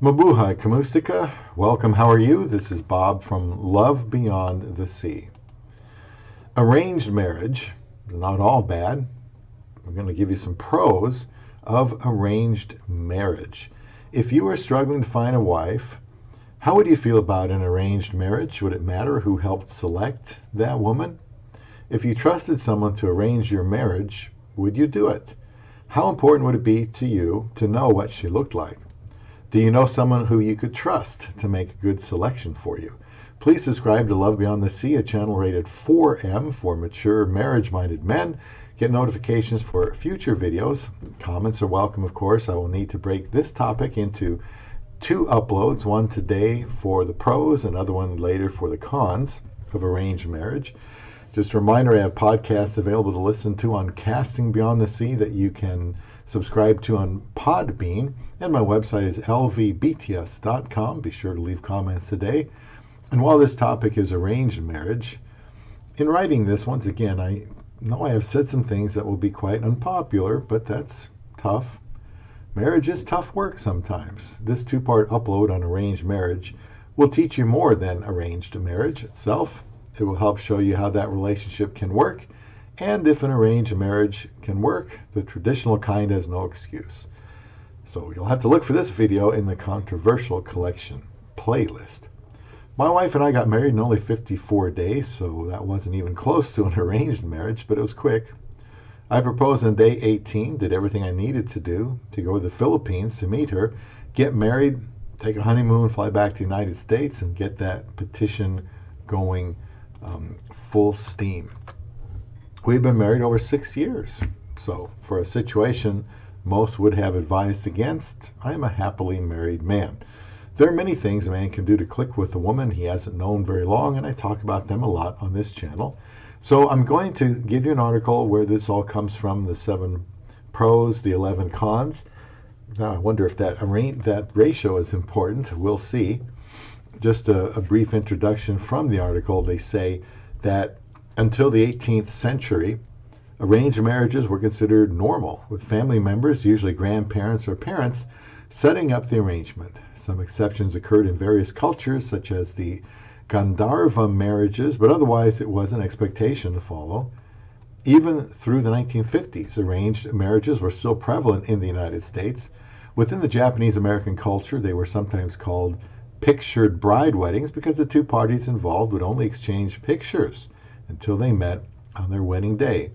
Mabuhay Kamustika. Welcome. How are you? This is Bob from Love Beyond the Sea. Arranged marriage is not all bad. I'm going to give you some pros of arranged marriage. If you are struggling to find a wife, how would you feel about an arranged marriage? Would it matter who helped select that woman? If you trusted someone to arrange your marriage, would you do it? How important would it be to you to know what she looked like? Do you know someone who you could trust to make a good selection for you? Please subscribe to Love Beyond the Sea, a channel rated 4M for mature marriage-minded men. Get notifications for future videos. Comments are welcome, of course. I will need to break this topic into 2 uploads, one today for the pros, another one later for the cons of arranged marriage. Just a reminder, I have podcasts available to listen to on Casting Beyond the Sea that you can subscribe to on Podbean, and my website is lvbts.com. Be sure to leave comments today. And while this topic is arranged marriage, in writing this, once again, I know I have said some things that will be quite unpopular, but that's tough. Marriage is tough work sometimes. This 2-part upload on arranged marriage will teach you more than arranged marriage itself. It will help show you how that relationship can work, and if an arranged marriage can work, the traditional kind has no excuse. So you'll have to look for this video in the controversial collection playlist. My wife and I got married in only 54 days, so that wasn't even close to an arranged marriage, but it was quick. I proposed on day 18, did everything I needed to do to go to the Philippines to meet her, get married, take a honeymoon, fly back to the United States, and get that petition going full steam. We've been married over 6 years, so for a situation most would have advised against, I am a happily married man. There are many things a man can do to click with a woman he hasn't known very long, and I talk about them a lot on this channel. So I'm going to give you an article where this all comes from, the 7 pros, the 11 cons. Now I wonder if that ratio is important. We'll see. Just a brief introduction from the article. They say that until the 18th century, arranged marriages were considered normal, with family members, usually grandparents or parents, setting up the arrangement. Some exceptions occurred in various cultures, such as the Gandharva marriages, but otherwise it was an expectation to follow. Even through the 1950s, arranged marriages were still prevalent in the United States. Within the Japanese-American culture, they were sometimes called pictured bride weddings because the 2 parties involved would only exchange pictures until they met on their wedding day.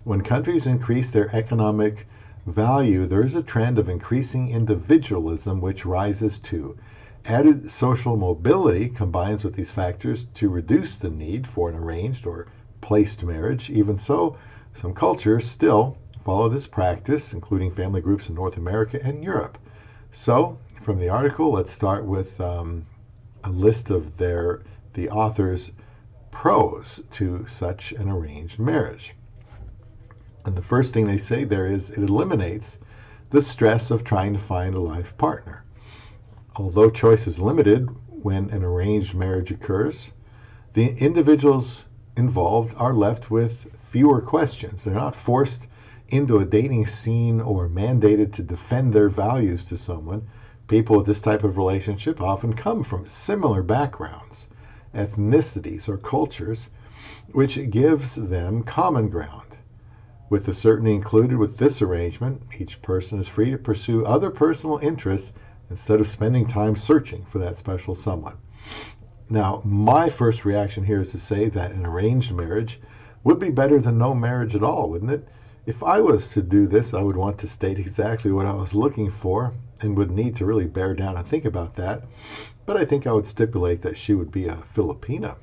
When countries increase their economic value, there is a trend of increasing individualism, which rises too. Added social mobility combines with these factors to reduce the need for an arranged or placed marriage. Even so, some cultures still follow this practice, including family groups in North America and Europe. So, from the article, let's start with a list of the author's pros to such an arranged marriage. And the first thing they say there is it eliminates the stress of trying to find a life partner. Although choice is limited when an arranged marriage occurs, the individuals involved are left with fewer questions. They're not forced into a dating scene or mandated to defend their values to someone. People with this type of relationship often come from similar backgrounds, ethnicities, or cultures, which gives them common ground. With the certainty included with this arrangement, each person is free to pursue other personal interests instead of spending time searching for that special someone. Now, my first reaction here is to say that an arranged marriage would be better than no marriage at all, wouldn't it? If I was to do this, I would want to state exactly what I was looking for and would need to really bear down and think about that. But I think I would stipulate that she would be a Filipina.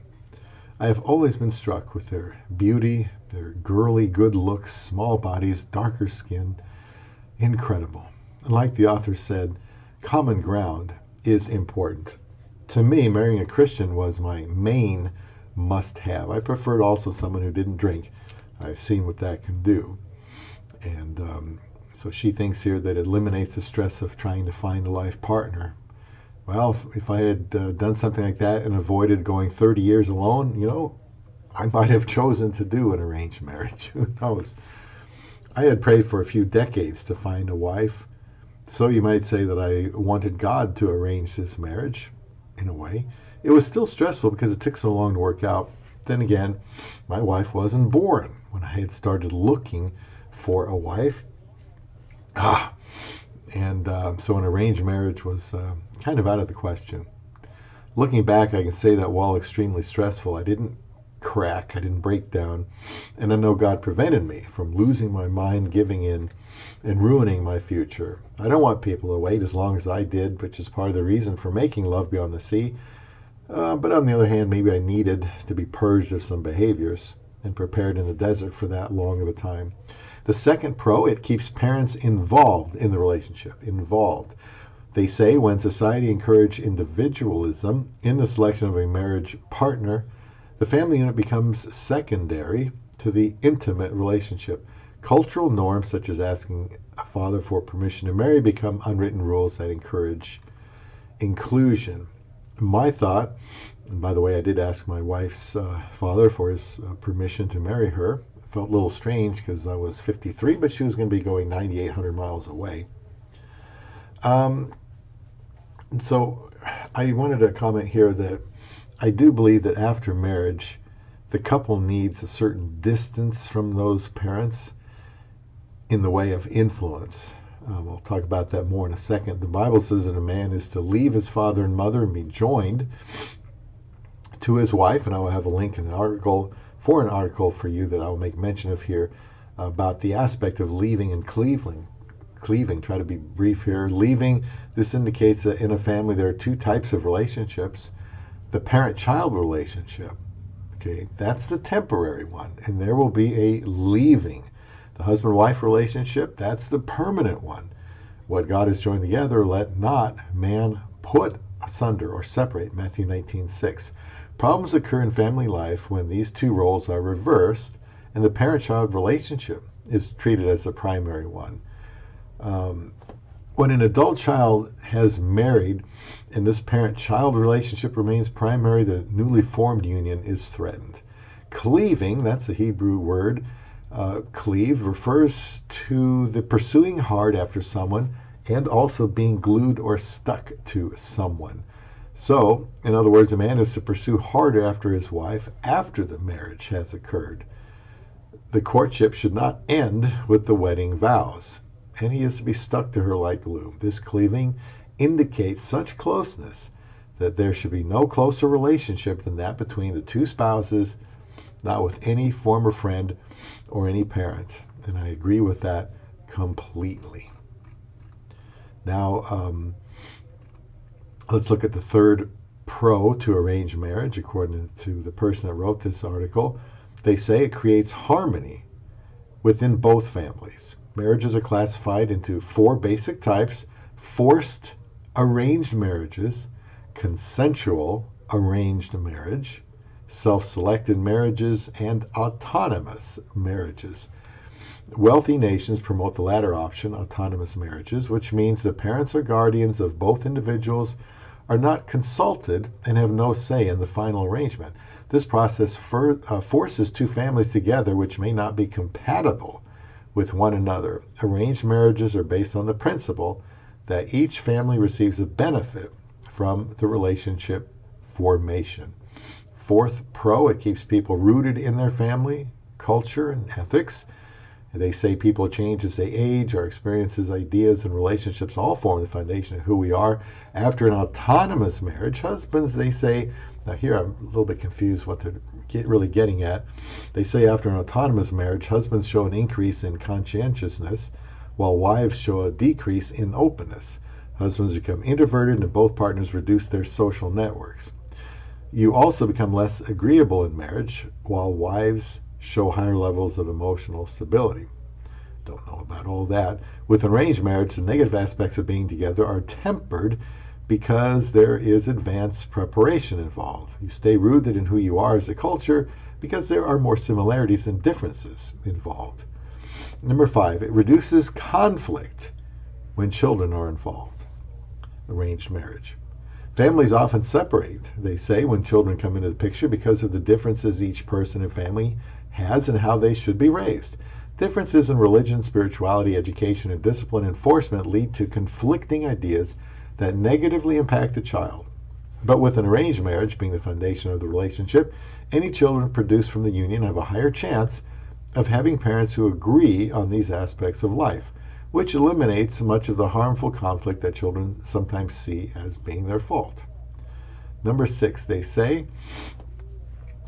I have always been struck with their beauty, their girly good looks, small bodies, darker skin. Incredible. And like the author said, common ground is important. To me, marrying a Christian was my main must-have. I preferred also someone who didn't drink. I've seen what that can do. And so she thinks here that it eliminates the stress of trying to find a life partner. Well, if I had done something like that and avoided going 30 years alone, I might have chosen to do an arranged marriage. Who knows? I had prayed for a few decades to find a wife. So you might say that I wanted God to arrange this marriage, in a way. It was still stressful because it took so long to work out. Then again, my wife wasn't born when I had started looking for a wife. So an arranged marriage was kind of out of the question. Looking back, I can say that while extremely stressful, I didn't crack, I didn't break down, and I know God prevented me from losing my mind, giving in, and ruining my future. I don't want people to wait as long as I did, which is part of the reason for making Love Beyond the Sea. But on the other hand, maybe I needed to be purged of some behaviors and prepared in the desert for that long of a time. The second pro, it keeps parents involved in the relationship. Involved. They say when society encourages individualism in the selection of a marriage partner, the family unit becomes secondary to the intimate relationship. Cultural norms, such as asking a father for permission to marry, become unwritten rules that encourage inclusion. My thought, and by the way, I did ask my wife's father for his permission to marry her. It felt a little strange because I was 53, but she was going to be going 9,800 miles away. So I wanted to comment here that I do believe that after marriage, the couple needs a certain distance from those parents in the way of influence. I'll talk about that more in a second. The Bible says that a man is to leave his father and mother and be joined to his wife, and I will have a link in an article for you that I'll make mention of here about the aspect of leaving and cleaving. Try to be brief here. Leaving, this indicates that in a family there are two types of relationships. The parent-child relationship, okay, that's the temporary one, and there will be a leaving. The husband-wife relationship, that's the permanent one. What God has joined together, let not man put asunder or separate, Matthew 19:6. Problems occur in family life when these two roles are reversed and the parent-child relationship is treated as the primary one. When an adult child has married and this parent-child relationship remains primary, the newly formed union is threatened. Cleaving, that's the Hebrew word, cleave, refers to the pursuing hard after someone and also being glued or stuck to someone. So, in other words, a man is to pursue harder after his wife after the marriage has occurred. The courtship should not end with the wedding vows, and he is to be stuck to her like glue. This cleaving indicates such closeness that there should be no closer relationship than that between the two spouses, not with any former friend or any parent. And I agree with that completely. Now, let's look at the third pro to arranged marriage, according to the person that wrote this article. They say it creates harmony within both families. Marriages are classified into four basic types: forced arranged marriages, consensual arranged marriage, self-selected marriages, and autonomous marriages. Wealthy nations promote the latter option, autonomous marriages, which means the parents or guardians of both individuals are not consulted and have no say in the final arrangement. This process forces two families together which may not be compatible with one another. Arranged marriages are based on the principle that each family receives a benefit from the relationship formation. Fourth pro, it keeps people rooted in their family, culture, and ethics. They say people change as they age. Our experiences, ideas, and relationships all form the foundation of who we are. After an autonomous marriage, husbands, they say, now here I'm a little bit confused what they're really getting at. They say after an autonomous marriage, husbands show an increase in conscientiousness, while wives show a decrease in openness. Husbands become introverted and both partners reduce their social networks. You also become less agreeable in marriage, while wives show higher levels of emotional stability. Don't know about all that. With arranged marriage, the negative aspects of being together are tempered because there is advanced preparation involved. You stay rooted in who you are as a culture because there are more similarities than differences involved. Number 5, it reduces conflict when children are involved. Arranged marriage. Families often separate, they say, when children come into the picture because of the differences each person and family has and how they should be raised. Differences in religion, spirituality, education, and discipline enforcement lead to conflicting ideas that negatively impact the child. But with an arranged marriage being the foundation of the relationship, any children produced from the union have a higher chance of having parents who agree on these aspects of life, which eliminates much of the harmful conflict that children sometimes see as being their fault. Number 6, they say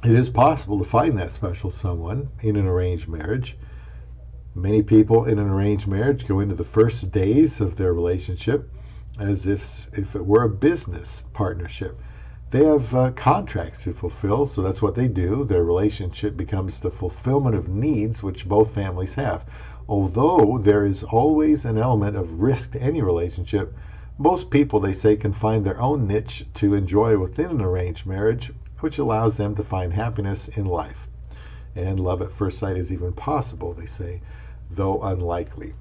it is possible to find that special someone in an arranged marriage. Many people in an arranged marriage go into the first days of their relationship as if it were a business partnership. They have contracts to fulfill, so that's what they do. Their relationship becomes the fulfillment of needs which both families have. Although there is always an element of risk to any relationship, most people, they say, can find their own niche to enjoy within an arranged marriage, which allows them to find happiness in life. And love at first sight is even possible, they say, though unlikely.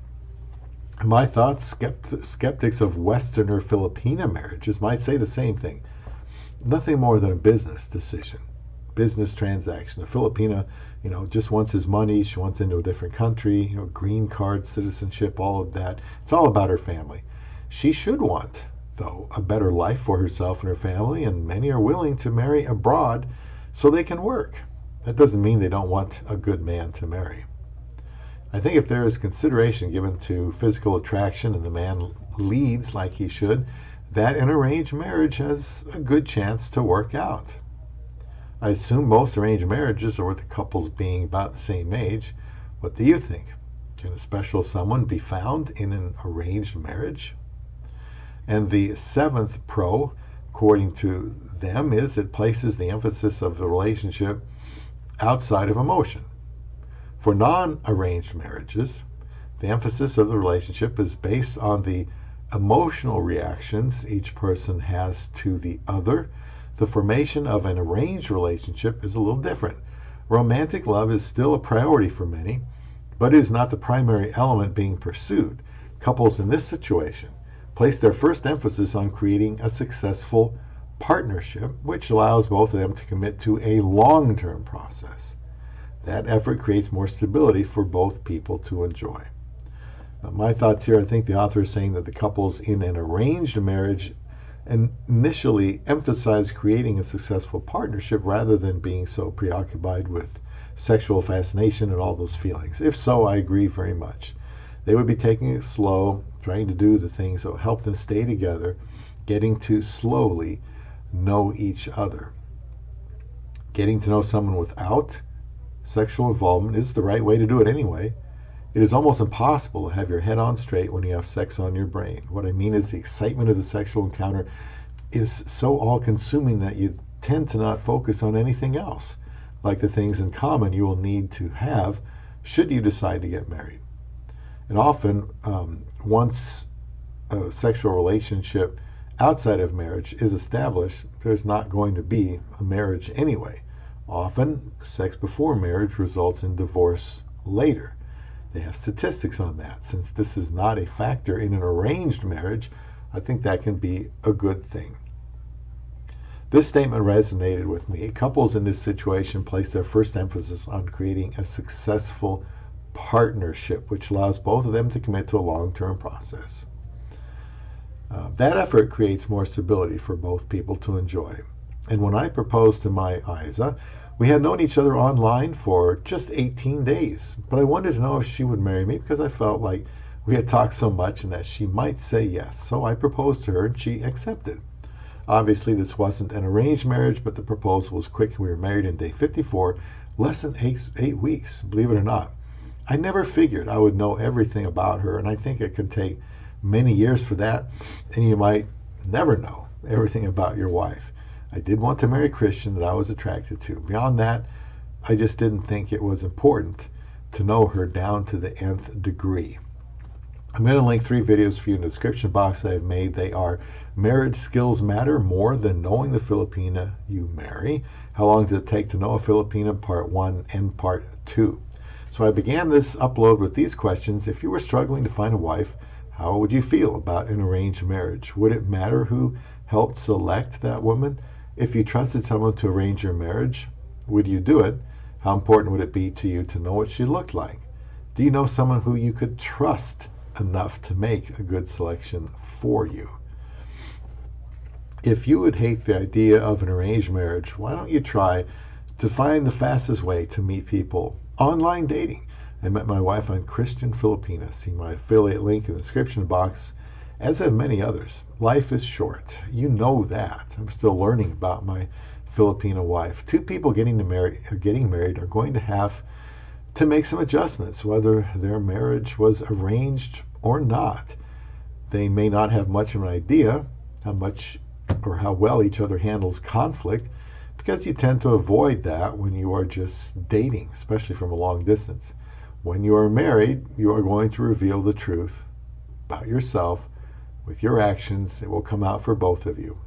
My thoughts, skeptics of Western or Filipina marriages might say the same thing. Nothing more than a business decision, business transaction. The Filipina, just wants his money. She wants into a different country, green card, citizenship, all of that. It's all about her family. She should want, though, a better life for herself and her family, and many are willing to marry abroad so they can work. That doesn't mean they don't want a good man to marry. I think if there is consideration given to physical attraction and the man leads like he should, that an arranged marriage has a good chance to work out. I assume most arranged marriages are with the couples being about the same age. What do you think? Can a special someone be found in an arranged marriage? And the 7th pro, according to them, is it places the emphasis of the relationship outside of emotion. For non-arranged marriages, the emphasis of the relationship is based on the emotional reactions each person has to the other. The formation of an arranged relationship is a little different. Romantic love is still a priority for many, but it is not the primary element being pursued. Couples in this situation place their first emphasis on creating a successful partnership, which allows both of them to commit to a long-term process. That effort creates more stability for both people to enjoy. My thoughts here, I think the author is saying that the couples in an arranged marriage initially emphasize creating a successful partnership rather than being so preoccupied with sexual fascination and all those feelings. If so, I agree very much. They would be taking it slow, trying to do the things that will help them stay together, getting to slowly know each other. Getting to know someone without sexual involvement is the right way to do it anyway. It is almost impossible to have your head on straight when you have sex on your brain. What I mean is the excitement of the sexual encounter is so all-consuming that you tend to not focus on anything else, like the things in common you will need to have should you decide to get married. And often, once a sexual relationship outside of marriage is established, there's not going to be a marriage anyway. Often, sex before marriage results in divorce later. They have statistics on that. Since this is not a factor in an arranged marriage, I think that can be a good thing. This statement resonated with me. Couples in this situation place their first emphasis on creating a successful partnership, which allows both of them to commit to a long-term process. That effort creates more stability for both people to enjoy. And when I proposed to my Isa, we had known each other online for just 18 days, but I wanted to know if she would marry me because I felt like we had talked so much and that she might say yes. So I proposed to her and she accepted. Obviously, this wasn't an arranged marriage, but the proposal was quick. We were married in day 54, less than 8 weeks, believe it or not. I never figured I would know everything about her, and I think it could take many years for that, and you might never know everything about your wife. I did want to marry a Christian that I was attracted to. Beyond that, I just didn't think it was important to know her down to the nth degree. I'm going to link 3 videos for you in the description box that I've made. They are Marriage Skills Matter More Than Knowing the Filipina You Marry. How long does it take to know a Filipina? Part 1 and Part 2. So I began this upload with these questions. If you were struggling to find a wife, how would you feel about an arranged marriage? Would it matter who helped select that woman? If you trusted someone to arrange your marriage, would you do it? How important would it be to you to know what she looked like? Do you know someone who you could trust enough to make a good selection for you? If you would hate the idea of an arranged marriage, why don't you try to find the fastest way to meet people? Online dating. I met my wife on Christian Filipina. See my affiliate link in the description box, as have many others. Life is short. You know that. I'm still learning about my Filipina wife. Two people getting married are going to have to make some adjustments, whether their marriage was arranged or not. They may not have much of an idea how much or how well each other handles conflict, because you tend to avoid that when you are just dating, especially from a long distance. When you are married, you are going to reveal the truth about yourself with your actions. It will come out for both of you.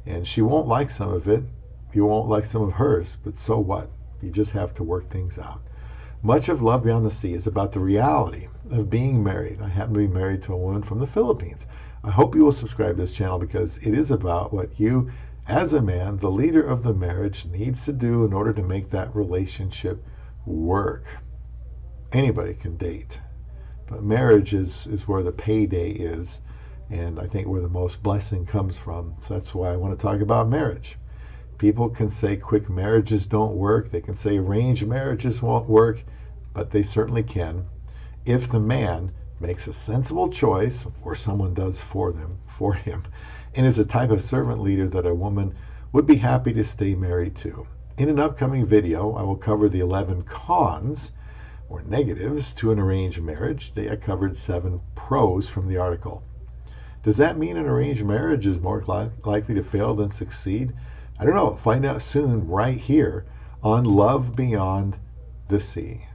And she won't like some of it. You won't like some of hers, but so what? You just have to work things out. Much of Love Beyond the Sea is about the reality of being married. I happen to be married to a woman from the Philippines. I hope you will subscribe to this channel because it is about what you, as a man, the leader of the marriage, needs to do in order to make that relationship work. Anybody can date, but marriage is where the payday is, and I think where the most blessing comes from. So that's why I want to talk about marriage. People can say quick marriages don't work. They can say arranged marriages won't work, but they certainly can if the man makes a sensible choice, or someone does for him, and is a type of servant leader that a woman would be happy to stay married to. In an upcoming video, I will cover the 11 cons or negatives to an arranged marriage. Today I covered 7 pros from the article. Does that mean an arranged marriage is more likely to fail than succeed? I don't know. Find out soon right here on Love Beyond the Sea.